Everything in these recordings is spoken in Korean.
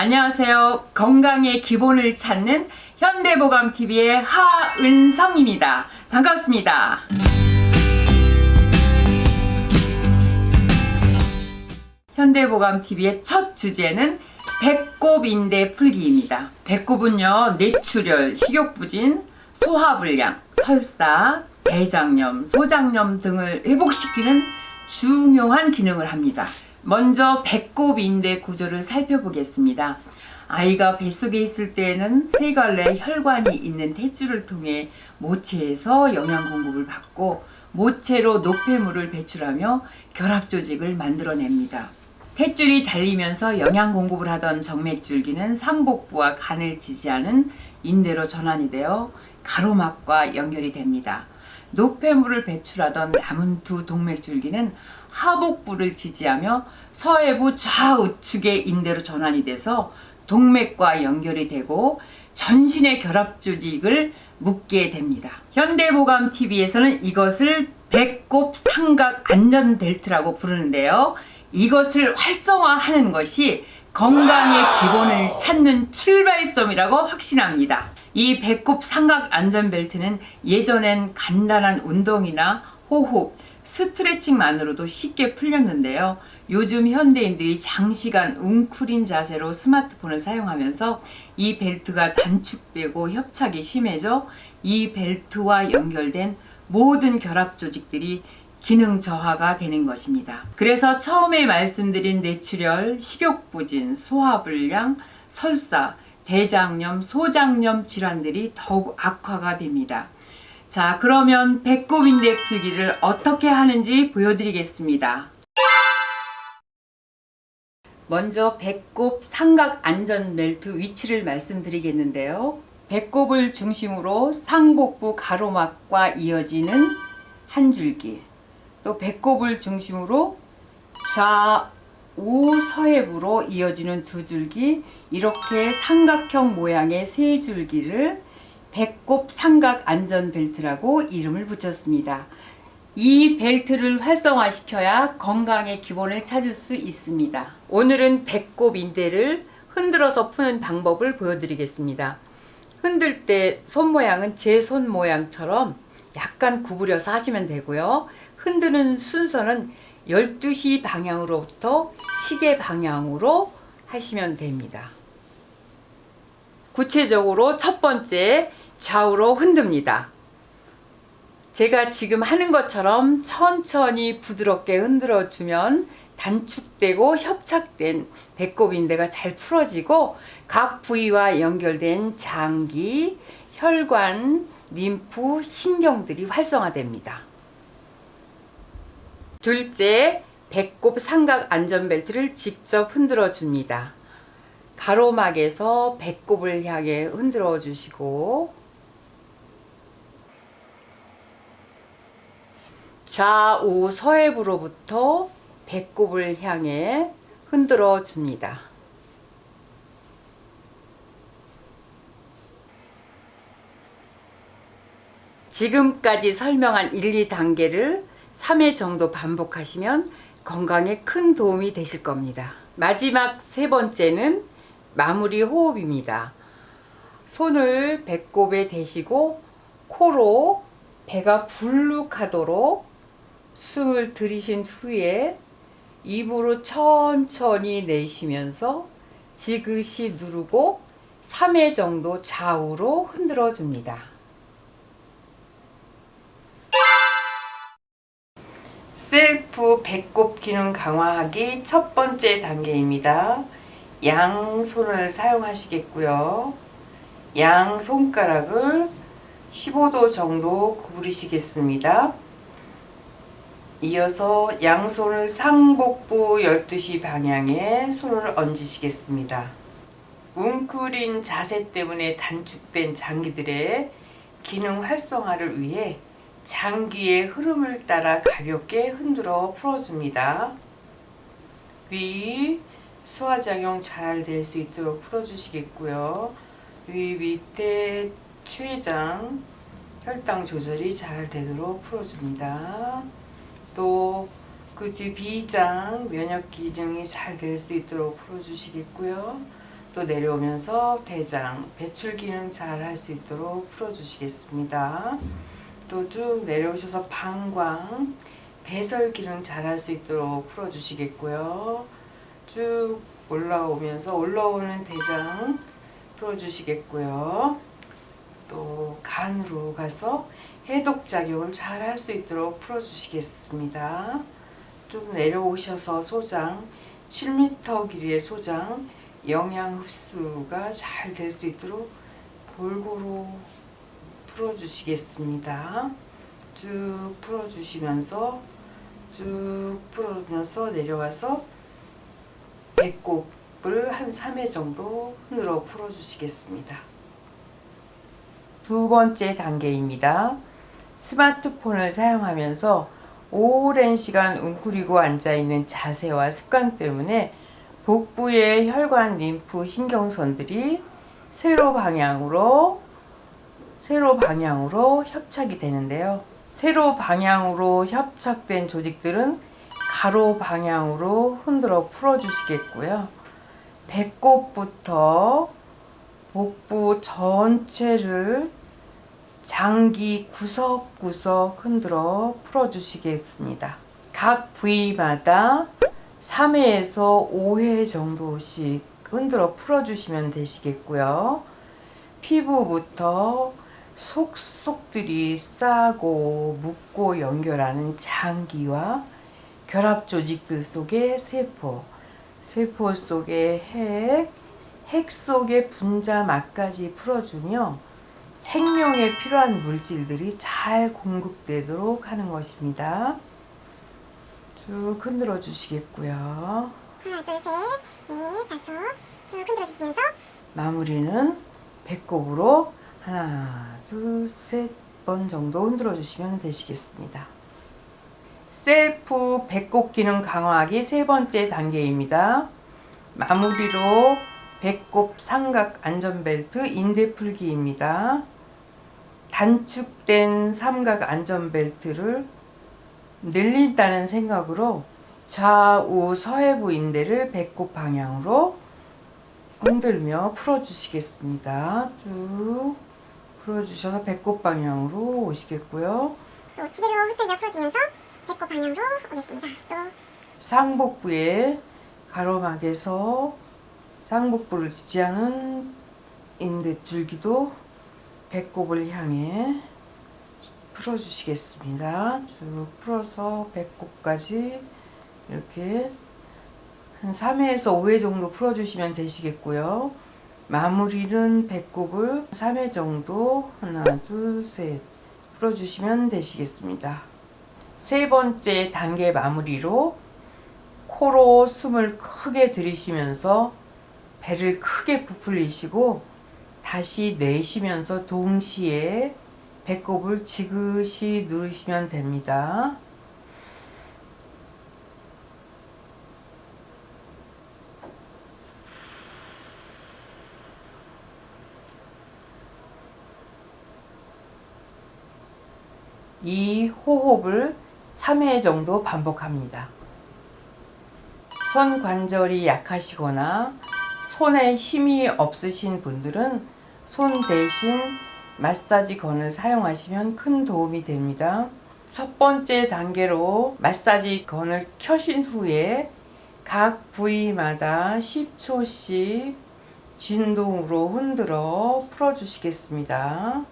안녕하세요. 건강의 기본을 찾는 현대보감TV의 하은성입니다. 반갑습니다. 현대보감TV의 첫 주제는 배꼽인대 풀기입니다. 배꼽은요, 뇌출혈, 식욕부진, 소화불량, 설사, 대장염, 소장염 등을 회복시키는 중요한 기능을 합니다. 먼저 배꼽인대 구조를 살펴보겠습니다. 아이가 뱃속에 있을 때에는 세 갈래 혈관이 있는 탯줄을 통해 모체에서 영양 공급을 받고 모체로 노폐물을 배출하며 결합 조직을 만들어냅니다. 탯줄이 잘리면서 영양 공급을 하던 정맥줄기는 상복부와 간을 지지하는 인대로 전환이 되어 가로막과 연결이 됩니다. 노폐물을 배출하던 남은 두 동맥줄기는 하복부를 지지하며 서해부 좌우측의 인대로 전환이 돼서 동맥과 연결이 되고 전신의 결합 조직을 묶게 됩니다. 현대보감TV에서는 이것을 배꼽 삼각 안전벨트라고 부르는데요. 이것을 활성화하는 것이 건강의 기본을 찾는 출발점이라고 확신합니다. 이 배꼽 삼각 안전벨트는 예전엔 간단한 운동이나 호흡, 스트레칭만으로도 쉽게 풀렸는데요. 요즘 현대인들이 장시간 웅크린 자세로 스마트폰을 사용하면서 이 벨트가 단축되고 협착이 심해져 이 벨트와 연결된 모든 결합 조직들이 기능 저하가 되는 것입니다. 그래서 처음에 말씀드린 뇌출혈, 식욕부진, 소화불량, 설사, 대장염, 소장염 질환들이 더욱 악화가 됩니다. 자, 그러면 배꼽인대 풀기를 어떻게 하는지 보여드리겠습니다. 먼저 배꼽 삼각 안전벨트 위치를 말씀드리겠는데요. 배꼽을 중심으로 상복부 가로막과 이어지는 한 줄기, 또 배꼽을 중심으로 좌우 서해부로 이어지는 두 줄기, 이렇게 삼각형 모양의 세 줄기를 배꼽 삼각 안전벨트라고 이름을 붙였습니다. 이 벨트를 활성화시켜야 건강의 기본을 찾을 수 있습니다. 오늘은 배꼽 인대를 흔들어서 푸는 방법을 보여드리겠습니다. 흔들 때 손 모양은 제 손 모양처럼 약간 구부려서 하시면 되고요. 흔드는 순서는 12시 방향으로부터 시계 방향으로 하시면 됩니다. 구체적으로 첫 번째, 좌우로 흔듭니다. 제가 지금 하는 것처럼 천천히 부드럽게 흔들어 주면 단축되고 협착된 배꼽인대가 잘 풀어지고 각 부위와 연결된 장기, 혈관, 림프, 신경들이 활성화됩니다. 둘째, 배꼽 삼각 안전벨트를 직접 흔들어 줍니다. 가로막에서 배꼽을 향해 흔들어 주시고 좌우 서해부로부터 배꼽을 향해 흔들어 줍니다. 지금까지 설명한 1, 2단계를 3회 정도 반복하시면 건강에 큰 도움이 되실 겁니다. 마지막 세 번째는 마무리 호흡입니다. 손을 배꼽에 대시고 코로 배가 불룩하도록 숨을 들이신 후에 입으로 천천히 내쉬면서 지그시 누르고 3회 정도 좌우로 흔들어 줍니다. 셀프 배꼽 기능 강화하기 첫 번째 단계입니다. 양손을 사용하시겠고요. 양 손가락을 15도 정도 구부리시겠습니다. 이어서 양손을 상복부 12시 방향에 손을 얹으시겠습니다. 웅크린 자세 때문에 단축된 장기들의 기능 활성화를 위해 장기의 흐름을 따라 가볍게 흔들어 풀어줍니다. 위, 소화작용 잘 될 수 있도록 풀어주시겠고요. 위 밑에 췌장, 혈당 조절이 잘 되도록 풀어줍니다. 또 그 뒤 비장, 면역 기능이 잘 될 수 있도록 풀어주시겠고요. 또 내려오면서 대장, 배출 기능 잘 할 수 있도록 풀어주시겠습니다. 또 쭉 내려오셔서 방광, 배설 기능 잘 할 수 있도록 풀어주시겠고요. 쭉 올라오면서 올라오는 대장 풀어주시겠고요. 또 간으로 가서 해독작용을 잘 할 수 있도록 풀어주시겠습니다. 좀 내려오셔서 소장, 7m 길이의 소장, 영양 흡수가 잘 될 수 있도록 골고루 풀어주시겠습니다. 쭉 풀어주시면서 내려와서 배꼽을 한 3회 정도 흔들어 풀어주시겠습니다. 두 번째 단계입니다. 스마트폰을 사용하면서 오랜 시간 웅크리고 앉아있는 자세와 습관 때문에 복부의 혈관, 림프, 신경선들이 세로 방향으로 협착이 되는데요. 세로 방향으로 협착된 조직들은 가로 방향으로 흔들어 풀어주시겠고요. 배꼽부터 복부 전체를 장기 구석구석 흔들어 풀어주시겠습니다. 각 부위마다 3회에서 5회 정도씩 흔들어 풀어주시면 되시겠고요. 피부부터 속속들이 싸고 묶고 연결하는 장기와 결합 조직들 속의 세포 속의 핵 속의 분자막까지 풀어주며 생명에 필요한 물질들이 잘 공급되도록 하는 것입니다. 쭉 흔들어 주시겠고요. 하나, 둘, 셋, 넷, 다섯. 쭉 흔들어 주시면서 마무리는 배꼽으로 하나, 둘, 셋 번 정도 흔들어 주시면 되시겠습니다. 셀프 배꼽 기능 강화하기 세 번째 단계입니다. 마무리로 배꼽 삼각 안전벨트 인대 풀기입니다. 단축된 삼각 안전벨트를 늘린다는 생각으로 좌우 서해부 인대를 배꼽 방향으로 흔들며 풀어주시겠습니다. 쭉 풀어주셔서 배꼽 방향으로 오시겠고요. 또 지게로 흔들며 풀어주면서 배꼽 방향으로 오겠습니다. 또 상복부의 가로막에서 상복부를 지지하는 인대 줄기도 배꼽을 향해 풀어주시겠습니다. 쭉 풀어서 배꼽까지 이렇게 한 3회에서 5회 정도 풀어주시면 되시겠고요. 마무리는 배꼽을 3회 정도 하나, 둘, 셋 풀어주시면 되시겠습니다. 세 번째 단계 마무리로 코로 숨을 크게 들이쉬면서 배를 크게 부풀리시고 다시 내쉬면서 동시에 배꼽을 지그시 누르시면 됩니다. 이 호흡을 3회 정도 반복합니다. 손 관절이 약하시거나 손에 힘이 없으신 분들은 손 대신 마사지 건을 사용하시면 큰 도움이 됩니다. 첫 번째 단계로 마사지 건을 켜신 후에 각 부위마다 10초씩 진동으로 흔들어 풀어주시겠습니다.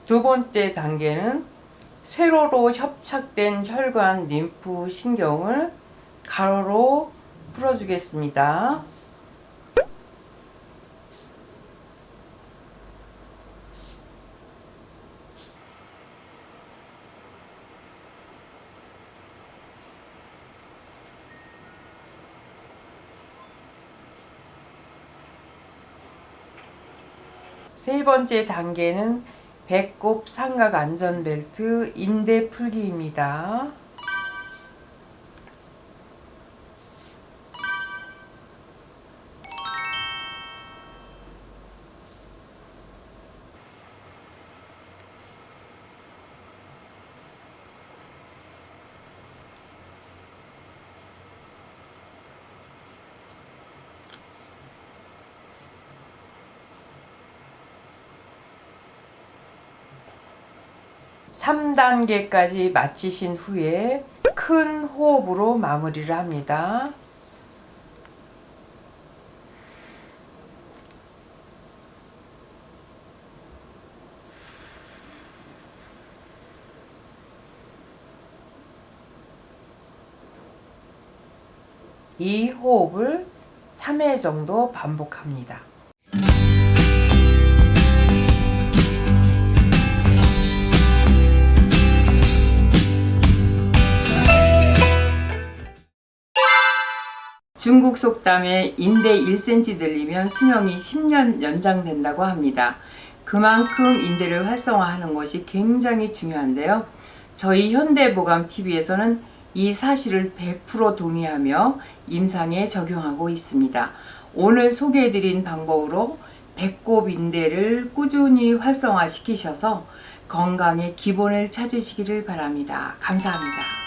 두 번째 단계는 세로로 협착된 혈관, 림프, 신경을 가로로 풀어주겠습니다. 세 번째 단계는 배꼽 삼각 안전벨트 인대 풀기입니다. 3단계까지 마치신 후에 큰 호흡으로 마무리를 합니다. 이 호흡을 3회 정도 반복합니다. 중국 속담에 인대 1cm 늘리면 수명이 10년 연장된다고 합니다. 그만큼 인대를 활성화하는 것이 굉장히 중요한데요. 저희 현대보감TV에서는 이 사실을 100% 동의하며 임상에 적용하고 있습니다. 오늘 소개해드린 방법으로 배꼽 인대를 꾸준히 활성화시키셔서 건강의 기본을 찾으시기를 바랍니다. 감사합니다.